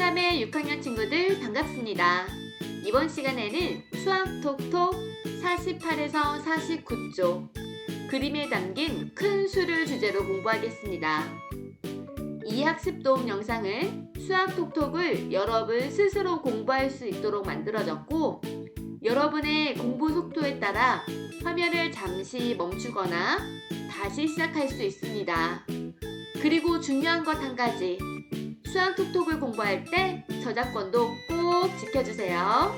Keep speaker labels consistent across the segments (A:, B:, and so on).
A: 성남의 6학년 친구들 반갑습니다. 이번 시간에는 수학 톡톡 48에서 49쪽 그림에 담긴 큰 수를 주제로 공부하겠습니다. 이 학습 도움 영상은 수학 톡톡을 여러분 스스로 공부할 수 있도록 만들어졌고, 여러분의 공부 속도에 따라 화면을 잠시 멈추거나 다시 시작할 수 있습니다. 그리고 중요한 것 한 가지, 수학 톡톡을 공부할 때 저작권도 꼭 지켜주세요.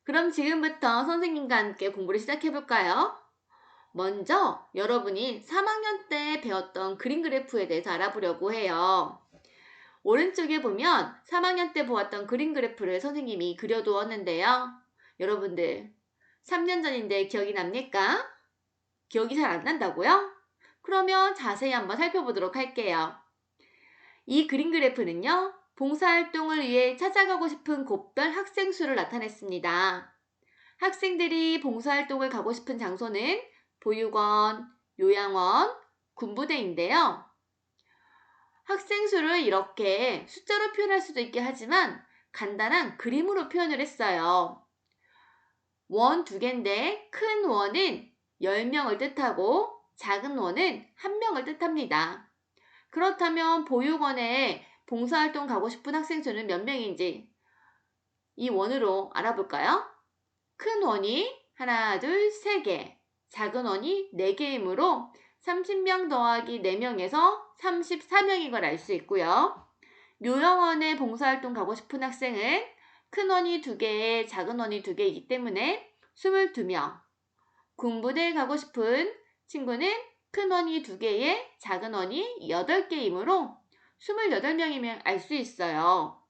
A: 그럼 지금부터 선생님과 함께 공부를 시작해볼까요? 먼저 여러분이 3학년 때 배웠던 그림 그래프에 대해서 알아보려고 해요. 오른쪽에 보면 3학년 때 보았던 그림 그래프를 선생님이 그려두었는데요. 여러분들 3년 전인데 기억이 납니까? 기억이 잘 안 난다고요? 그러면 자세히 한번 살펴보도록 할게요. 이 그림 그래프는요, 봉사활동을 위해 찾아가고 싶은 곳별 학생 수를 나타냈습니다. 학생들이 봉사활동을 가고 싶은 장소는 보육원, 요양원, 군부대인데요. 학생 수를 이렇게 숫자로 표현할 수도 있게 하지만 간단한 그림으로 표현을 했어요. 원 2개인데 큰 원은 10명을 뜻하고 작은 원은 1명을 뜻합니다. 그렇다면 보육원에 봉사활동 가고 싶은 학생 수는 몇 명인지 이 원으로 알아볼까요? 큰 원이 하나, 둘, 3개, 작은 원이 4개이므로 30명 더하기 4명에서 34명인 걸 알 수 있고요. 요양원에 봉사활동 가고 싶은 학생은 큰 원이 2개에 작은 원이 2개이기 때문에 22명. 군부대에 가고 싶은 친구는 큰 원이 2개에 작은 원이 8개이므로 28명이면 알 수 있어요.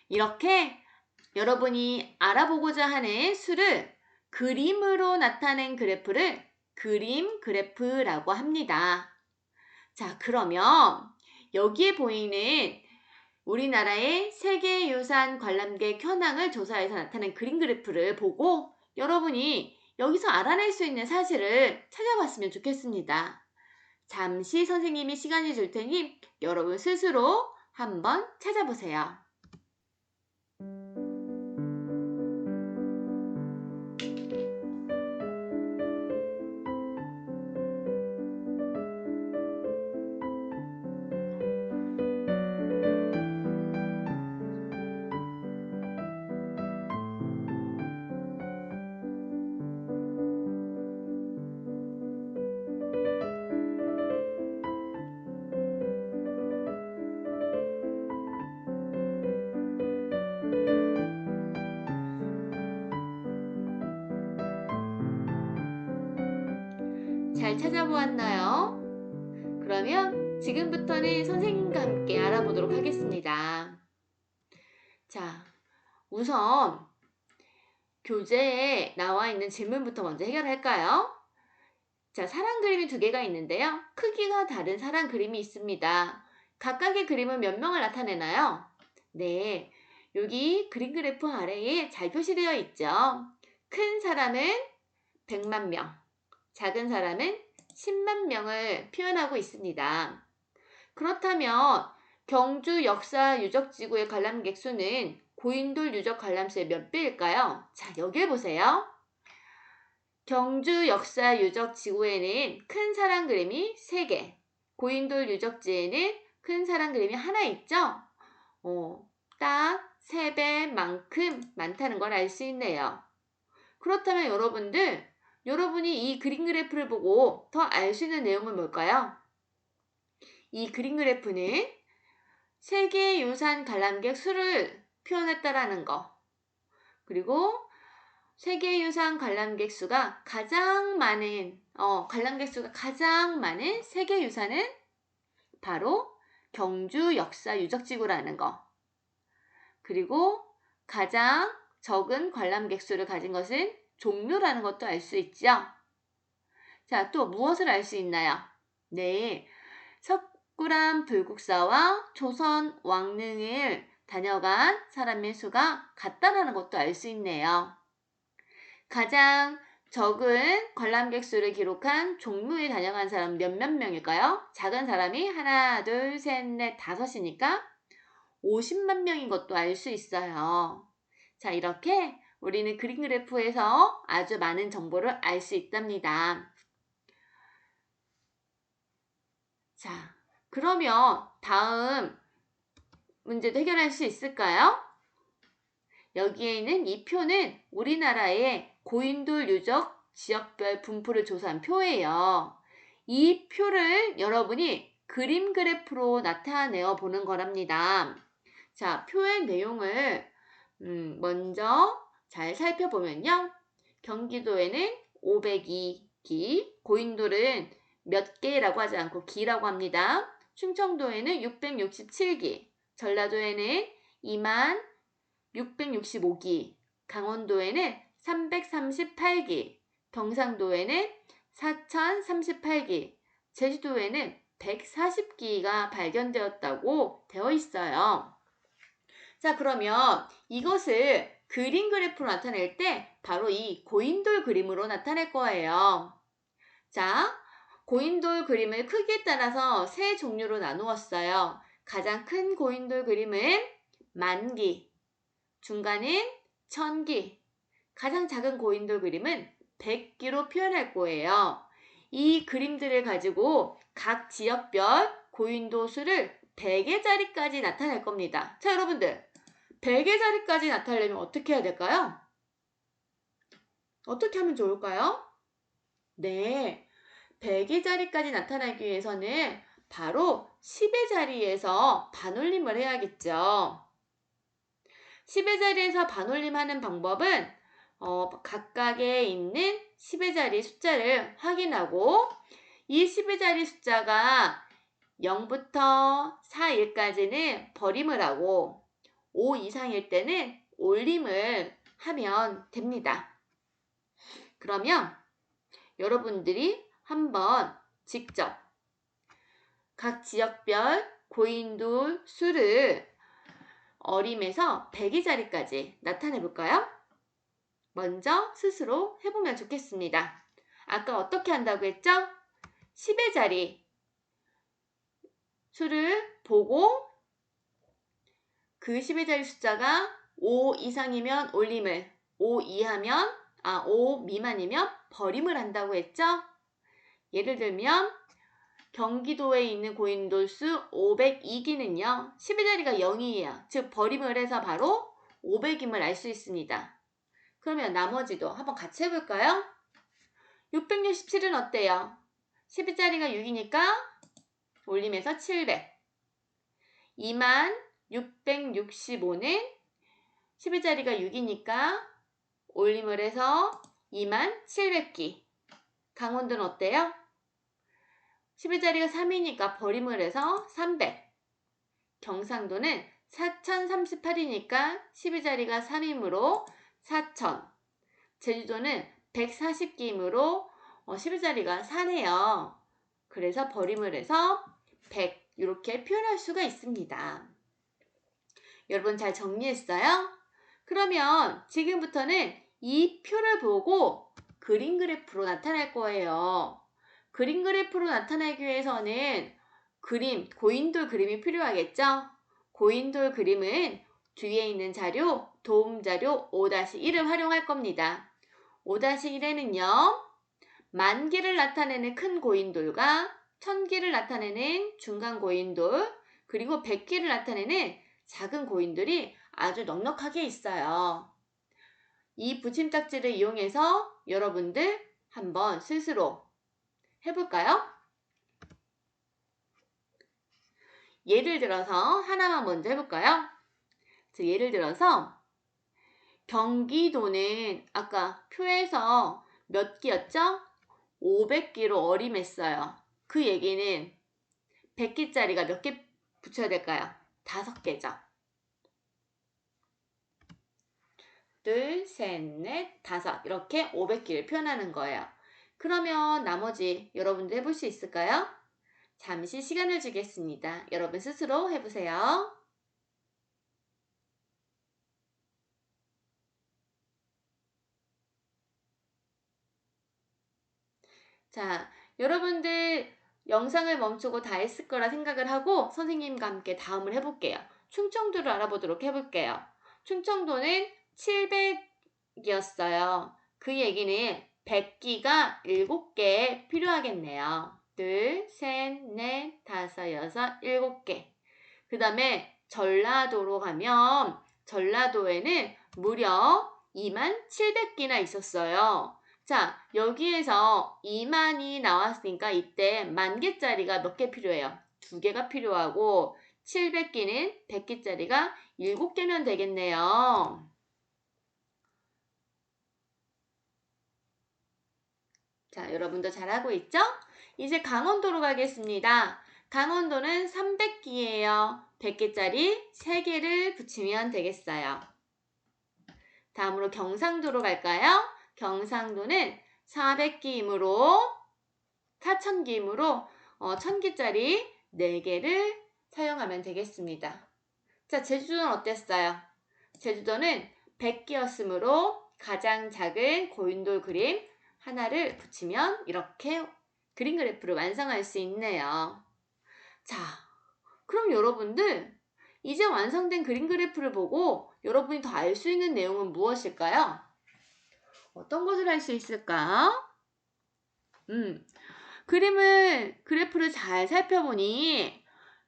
A: 이렇게 여러분이 알아보고자 하는 수를 그림으로 나타낸 그래프를 그림 그래프라고 합니다. 자, 그러면 여기에 보이는 우리나라의 세계유산 관람객 현황을 조사해서 나타낸 그림 그래프를 보고 여러분이 여기서 알아낼 수 있는 사실을 찾아봤으면 좋겠습니다. 잠시 선생님이 시간을 줄 테니 여러분 스스로 한번 찾아보세요. 잘 찾아보았나요? 그러면 지금부터는 선생님과 함께 알아보도록 하겠습니다. 자, 우선 교재에 나와 있는 질문부터 먼저 해결할까요? 자, 사람 그림이 2개가 있는데요. 크기가 다른 사람 그림이 있습니다. 각각의 그림은 몇 명을 나타내나요? 네, 여기 그림 그래프 아래에 잘 표시되어 있죠. 큰 사람은 100만 명, 작은 사람은 10만 명을 표현하고 있습니다. 그렇다면 경주 역사 유적지구의 관람객 수는 고인돌 유적 관람수의 몇 배일까요? 자, 여기를 보세요. 경주 역사 유적지구에는 큰 사람 그림이 3개, 고인돌 유적지에는 큰 사람 그림이 하나 있죠? 딱 3배만큼 많다는 걸 알 수 있네요. 그렇다면 여러분이 이 그림 그래프를 보고 더 알 수 있는 내용은 뭘까요? 이 그림 그래프는 세계유산 관람객 수를 표현했다라는 거, 그리고 세계유산 관람객 수가 가장 많은 관람객 수가 가장 많은 세계유산은 바로 경주 역사 유적지구라는 거, 그리고 가장 적은 관람객 수를 가진 것은 종묘라는 것도 알 수 있죠. 자, 또 무엇을 알 수 있나요? 네, 석굴암 불국사와 조선 왕릉을 다녀간 사람의 수가 같다라는 것도 알 수 있네요. 가장 적은 관람객 수를 기록한 종묘에 다녀간 사람 몇몇 명일까요? 작은 사람이 하나, 둘, 셋, 넷, 다섯이니까 50만 명인 것도 알 수 있어요. 자, 이렇게 우리는 그림 그래프에서 아주 많은 정보를 알 수 있답니다. 자, 그러면 다음 문제도 해결할 수 있을까요? 여기에 있는 이 표는 우리나라의 고인돌 유적 지역별 분포를 조사한 표예요. 이 표를 여러분이 그림 그래프로 나타내어 보는 거랍니다. 자, 표의 내용을 먼저 잘 살펴보면요. 경기도에는 502기, 고인돌은 몇 개라고 하지 않고 기라고 합니다. 충청도에는 667기, 전라도에는 2665기, 강원도에는 338기, 경상도에는 4038기, 제주도에는 140기가 발견되었다고 되어 있어요. 자, 그러면 이것을 그림 그래프로 나타낼 때 바로 이 고인돌 그림으로 나타낼 거예요. 자, 고인돌 그림을 크기에 따라서 세 종류로 나누었어요. 가장 큰 고인돌 그림은 만기, 중간은 천기, 가장 작은 고인돌 그림은 100기로 표현할 거예요. 이 그림들을 가지고 각 지역별 고인돌 수를 100의 자리까지 나타낼 겁니다. 자, 여러분들 100의 자리까지 나타내려면 어떻게 해야 될까요? 어떻게 하면 좋을까요? 네, 100의 자리까지 나타나기 위해서는 바로 10의 자리에서 반올림을 해야겠죠. 10의 자리에서 반올림하는 방법은 각각에 있는 10의 자리 숫자를 확인하고 이 10의 자리 숫자가 0부터 4일까지는 버림을 하고 5 이상일 때는 올림을 하면 됩니다. 그러면 여러분들이 한번 직접 각 지역별 고인돌 수를 어림에서 100의 자리까지 나타내 볼까요? 먼저 스스로 해보면 좋겠습니다. 아까 어떻게 한다고 했죠? 10의 자리 수를 보고 그 10의 자리 숫자가 5 이상이면 올림을, 5 미만이면 버림을 한다고 했죠? 예를 들면 경기도에 있는 고인돌 수 502기는요. 10의 자리가 0이에요. 즉 버림을 해서 바로 500임을 알 수 있습니다. 그러면 나머지도 한번 같이 해볼까요? 667은 어때요? 10의 자리가 6이니까 올림해서 700. 2665는 10의 자리가 6이니까 올림을 해서 2700기. 강원도는 어때요? 10의 자리가 3이니까 버림을 해서 300. 경상도는 4038이니까 10의 자리가 3이므로 4000. 제주도는 140기이므로 10의 자리가 4네요. 그래서 버림을 해서 100 이렇게 표현할 수가 있습니다. 여러분 잘 정리했어요? 그러면 지금부터는 이 표를 보고 그림 그래프로 나타낼 거예요. 그림 그래프로 나타내기 위해서는 고인돌 그림이 필요하겠죠? 고인돌 그림은 뒤에 있는 자료, 도움자료 5-1을 활용할 겁니다. 5-1에는요. 만기를 나타내는 큰 고인돌과 천기를 나타내는 중간 고인돌, 그리고 100기를 나타내는 작은 고인돌이 아주 넉넉하게 있어요. 이 붙임딱지를 이용해서 여러분들 한번 스스로 해볼까요? 예를 들어서 하나만 먼저 해볼까요? 예를 들어서 경기도는 아까 표에서 몇 기였죠? 500기로 어림했어요. 그 얘기는 100기짜리가 몇 개 붙여야 될까요? 5개죠. 둘, 셋, 넷, 다섯 이렇게 500기를 표현하는 거예요. 그러면 나머지 여러분들 해볼 수 있을까요? 잠시 시간을 주겠습니다. 여러분 스스로 해보세요. 자, 여러분들 영상을 멈추고 다 했을 거라 생각을 하고 선생님과 함께 다음을 해볼게요. 충청도를 알아보도록 해볼게요. 충청도는 700이었어요. 그 얘기는 100기가 7개 필요하겠네요. 둘, 셋, 넷, 다섯, 여섯, 7개. 그 다음에 전라도로 가면 전라도에는 무려 2700기나 있었어요. 자, 여기에서 2만이 나왔으니까 이때 10,000개짜리가 몇 개 필요해요? 2개가 필요하고 700기는 100개짜리가 7개면 되겠네요. 자, 여러분도 잘하고 있죠? 이제 강원도로 가겠습니다. 강원도는 300기예요. 100개짜리 3개를 붙이면 되겠어요. 다음으로 경상도로 갈까요? 경상도는 400기이므로 4,000기이므로 1,000개짜리 4개를 사용하면 되겠습니다. 자, 제주도는 어땠어요? 제주도는 100기였으므로 가장 작은 고인돌 그림 하나를 붙이면 이렇게 그림 그래프를 완성할 수 있네요. 자, 그럼 여러분들 이제 완성된 그림 그래프를 보고 여러분이 더 알 수 있는 내용은 무엇일까요? 어떤 것을 알 수 있을까? 그래프를 잘 살펴보니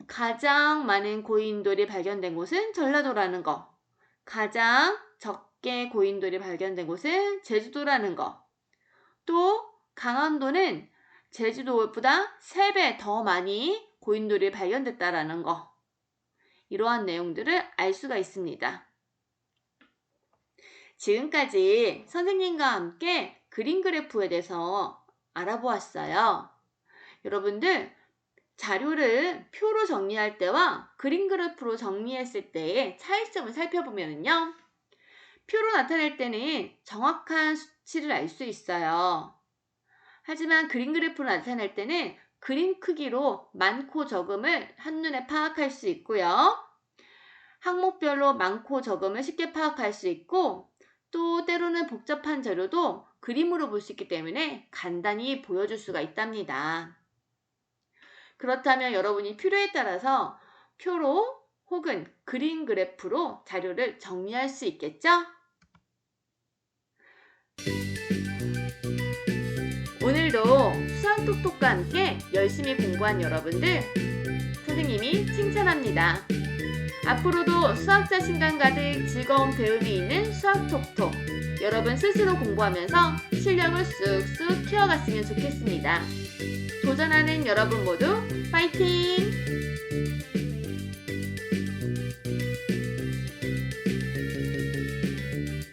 A: 가장 많은 고인돌이 발견된 곳은 전라도라는 거, 가장 적게 고인돌이 발견된 곳은 제주도라는 거, 또 강원도는 제주도보다 3배 더 많이 고인돌이 발견됐다라는 거, 이러한 내용들을 알 수가 있습니다. 지금까지 선생님과 함께 그림 그래프에 대해서 알아보았어요. 여러분들 자료를 표로 정리할 때와 그림 그래프로 정리했을 때의 차이점을 살펴보면요. 표로 나타낼 때는 정확한 수치를 알 수 있어요. 하지만 그림 그래프로 나타낼 때는 그림 크기로 많고 적음을 한눈에 파악할 수 있고요. 항목별로 많고 적음을 쉽게 파악할 수 있고 또 때로는 복잡한 자료도 그림으로 볼 수 있기 때문에 간단히 보여줄 수가 있답니다. 그렇다면 여러분이 필요에 따라서 표로 혹은 그림 그래프로 자료를 정리할 수 있겠죠? 오늘도 수학톡톡과 함께 열심히 공부한 여러분들 선생님이 칭찬합니다. 앞으로도 수학 자신감 가득 즐거운 배움이 있는 수학톡톡 여러분 스스로 공부하면서 실력을 쑥쑥 키워갔으면 좋겠습니다. 도전하는 여러분 모두 파이팅!